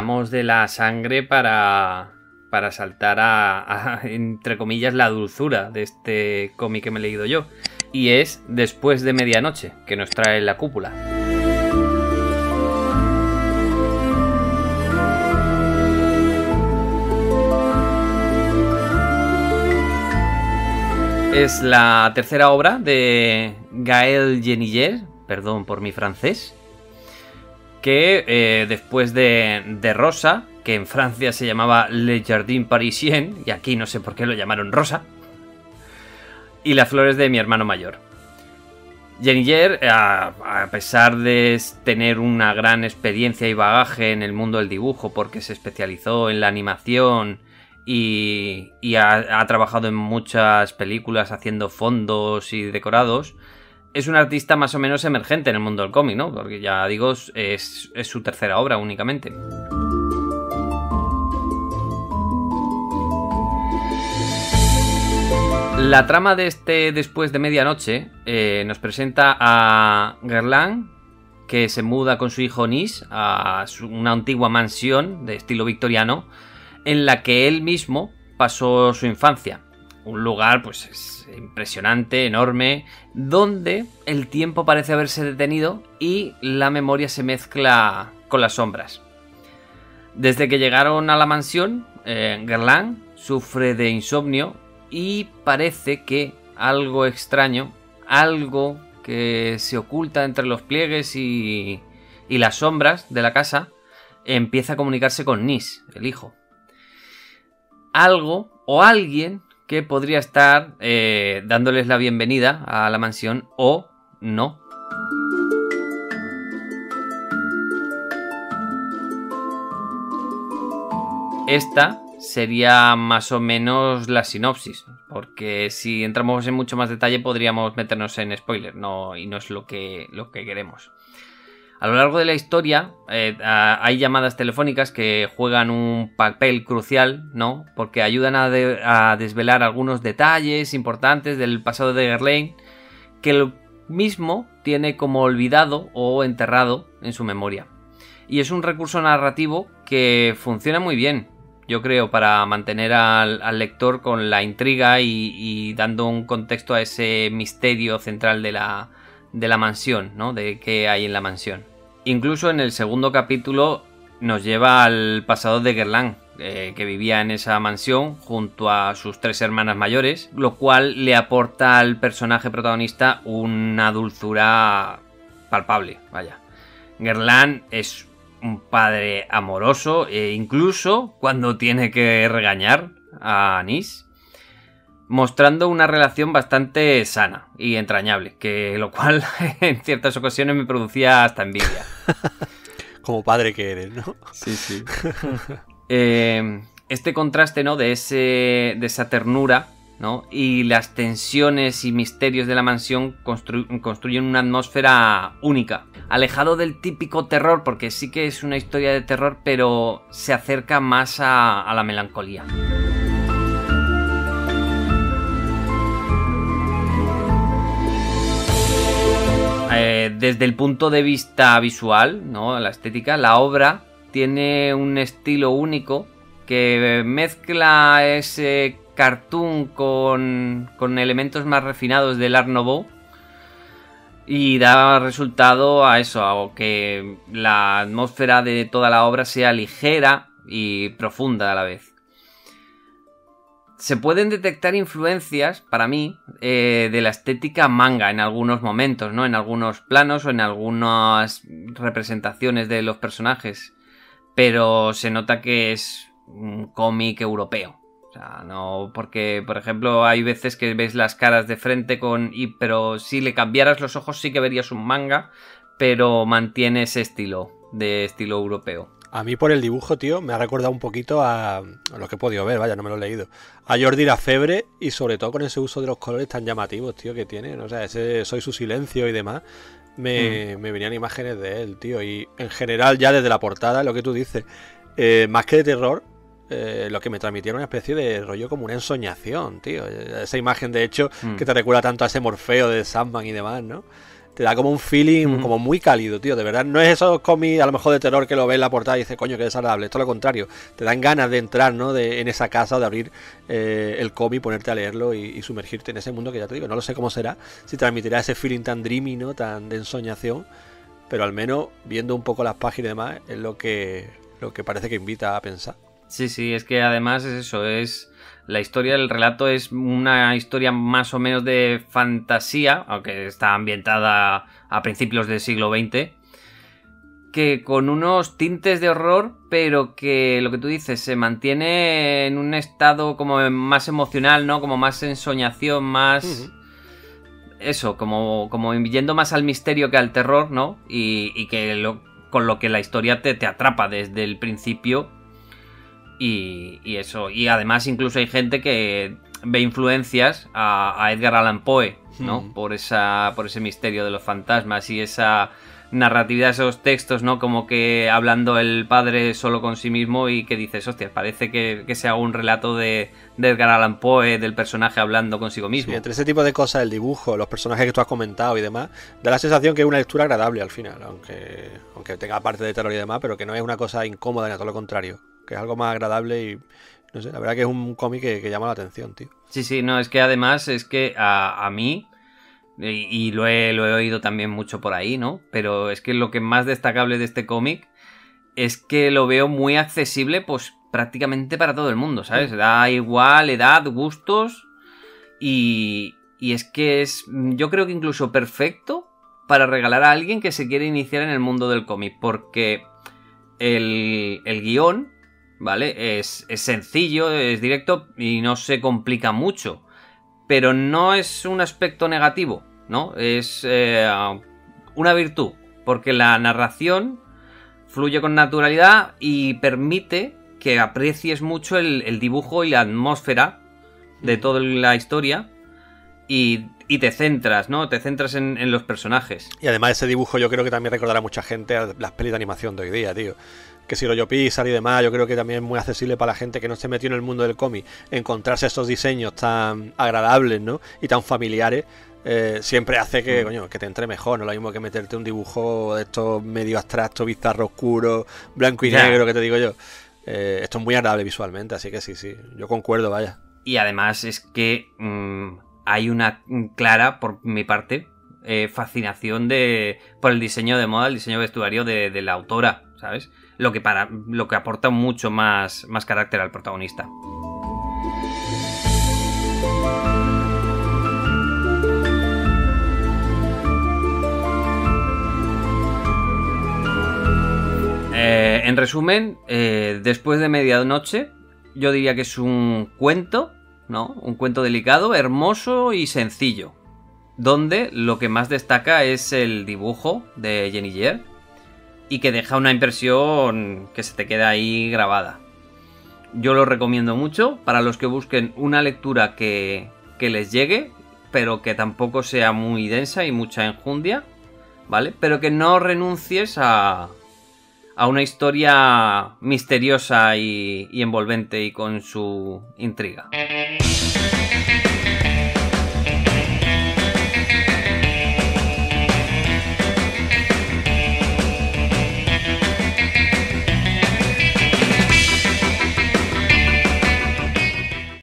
pasamos de la sangre para saltar a, entre comillas, la dulzura de este cómic que me he leído yo. Y es Después de medianoche, que nos trae La Cúpula. Es la tercera obra de Gaël Geniller, perdón por mi francés, que después de Rosa, que en Francia se llamaba Le Jardin Parisien, y aquí no sé por qué lo llamaron Rosa, y Las flores de mi hermano mayor. Geniller, a pesar de tener una gran experiencia y bagaje en el mundo del dibujo, porque se especializó en la animación y ha trabajado en muchas películas haciendo fondos y decorados, es un artista más o menos emergente en el mundo del cómic, ¿no? Porque ya digo, es su tercera obra únicamente. La trama de este Después de medianoche nos presenta a Guerlain, que se muda con su hijo Nis a una antigua mansión de estilo victoriano en la que él mismo pasó su infancia. Un lugar pues es impresionante, enorme, donde el tiempo parece haberse detenido y la memoria se mezcla con las sombras. Desde que llegaron a la mansión, Guerlain sufre de insomnio y parece que algo extraño, algo que se oculta entre los pliegues y las sombras de la casa, empieza a comunicarse con Nis, el hijo. Algo o alguien que podría estar dándoles la bienvenida a la mansión o no. Esta sería más o menos la sinopsis, porque si entramos en mucho más detalle podríamos meternos en spoiler, y no es lo que queremos. A lo largo de la historia hay llamadas telefónicas que juegan un papel crucial, ¿no? Porque ayudan a desvelar algunos detalles importantes del pasado de Guerlain que el mismo tiene como olvidado o enterrado en su memoria. Y es un recurso narrativo que funciona muy bien, yo creo, para mantener al lector con la intriga y dando un contexto a ese misterio central de la mansión, ¿no? De qué hay en la mansión. Incluso en el segundo capítulo nos lleva al pasado de Guerlain, que vivía en esa mansión junto a sus 3 hermanas mayores, lo cual le aporta al personaje protagonista una dulzura palpable, vaya. Guerlain es un padre amoroso, incluso cuando tiene que regañar a Nis, mostrando una relación bastante sana y entrañable, que lo cual en ciertas ocasiones me producía hasta envidia. Como padre que eres, ¿no? Sí, sí. Este contraste, ¿no? de esa ternura, ¿no? Y las tensiones y misterios de la mansión construyen una atmósfera única, alejado del típico terror, porque sí que es una historia de terror, pero se acerca más a la melancolía. Desde el punto de vista visual, ¿no? La estética, la obra tiene un estilo único que mezcla ese cartoon con elementos más refinados del Art Nouveau y da resultado a eso, a que la atmósfera de toda la obra sea ligera y profunda a la vez. Se pueden detectar influencias, para mí, de la estética manga en algunos momentos, ¿no? En algunos planos o en algunas representaciones de los personajes. Pero se nota que es un cómic europeo. O sea, no, porque, por ejemplo, hay veces que ves las caras de frente pero si le cambiaras los ojos sí que verías un manga, pero mantiene ese estilo europeo. A mí por el dibujo, tío, me ha recordado un poquito a lo que he podido ver, vaya, no me lo he leído. A Jordi Lafebre y sobre todo con ese uso de los colores tan llamativos, tío, que tiene. O sea, ese Soy su silencio y demás. Me venían imágenes de él, tío. Y en general, ya desde la portada, lo que tú dices, más que de terror, lo que me transmitieron una especie de rollo como una ensoñación, tío. Esa imagen, de hecho, que te recuerda tanto a ese Morfeo de Sandman y demás, ¿no? te da como un feeling como muy cálido, tío, de verdad. No es esos cómics a lo mejor de terror que lo ves en la portada y dices, coño, qué desagradable. Esto es lo contrario, te dan ganas de entrar, ¿no? En esa casa, de abrir el cómic, ponerte a leerlo y sumergirte en ese mundo que ya te digo, no lo sé cómo será, si transmitirá ese feeling tan dreamy, ¿no? Tan de ensoñación, pero al menos viendo un poco las páginas y demás es lo que parece que invita a pensar. Sí, sí, es que además es eso, es la historia, el relato es una historia más o menos de fantasía, aunque está ambientada a principios del siglo XX, que con unos tintes de horror, pero que lo que tú dices se mantiene en un estado como más emocional, ¿no? Como más ensoñación, más... Eso, como yendo más al misterio que al terror, ¿no? Y que con lo que la historia te atrapa desde el principio. Y eso. Y además incluso hay gente que ve influencias a Edgar Allan Poe, ¿no? Por ese misterio de los fantasmas y esa narratividad, esos textos, ¿no? Como que hablando el padre solo con sí mismo y que dices, hostia, parece que sea un relato de Edgar Allan Poe, del personaje hablando consigo mismo. Sí, entre ese tipo de cosas, el dibujo, los personajes que tú has comentado y demás, da la sensación que es una lectura agradable al final, aunque tenga parte de terror y demás, pero que no es una cosa incómoda, ni a todo lo contrario, que es algo más agradable y no sé, la verdad que es un cómic que llama la atención, tío. Sí, sí, no, es que además es que a mí... Y lo he oído también mucho por ahí, ¿no? Pero es que lo que más destacable de este cómic es que lo veo muy accesible, pues prácticamente para todo el mundo, ¿sabes? Da igual edad, gustos y es que es, yo creo que incluso perfecto para regalar a alguien que se quiere iniciar en el mundo del cómic, porque el guión, ¿vale? Es sencillo, es directo y no se complica mucho. Pero no es un aspecto negativo, ¿no? Es una virtud, porque la narración fluye con naturalidad y permite que aprecies mucho el dibujo y la atmósfera de toda la historia y te centras, ¿no? Te centras en los personajes. Y además ese dibujo yo creo que también recordará a mucha gente a las pelis de animación de hoy día, tío. Que si Rollo Pixar y demás, yo creo que también es muy accesible para la gente que no esté metido en el mundo del cómic. Encontrarse esos diseños tan agradables, ¿no? Y tan familiares, siempre hace que, coño, que te entre mejor. No es lo mismo que meterte un dibujo de estos medio abstractos, bizarro, oscuro, blanco y negro, que te digo yo. Esto es muy agradable visualmente, así que sí, yo concuerdo, vaya. Y además es que hay una clara, por mi parte, fascinación por el diseño de moda, el diseño vestuario de la autora, ¿sabes? Lo que aporta mucho más carácter al protagonista. En resumen, después de medianoche, yo diría que es un cuento, ¿no? Un cuento delicado, hermoso y sencillo, donde lo que más destaca es el dibujo de Jenny Jer y que deja una impresión que se te queda ahí grabada. Yo lo recomiendo mucho para los que busquen una lectura que les llegue, pero que tampoco sea muy densa y mucha enjundia, ¿vale? Pero que no renuncies a una historia misteriosa y envolvente y con su intriga.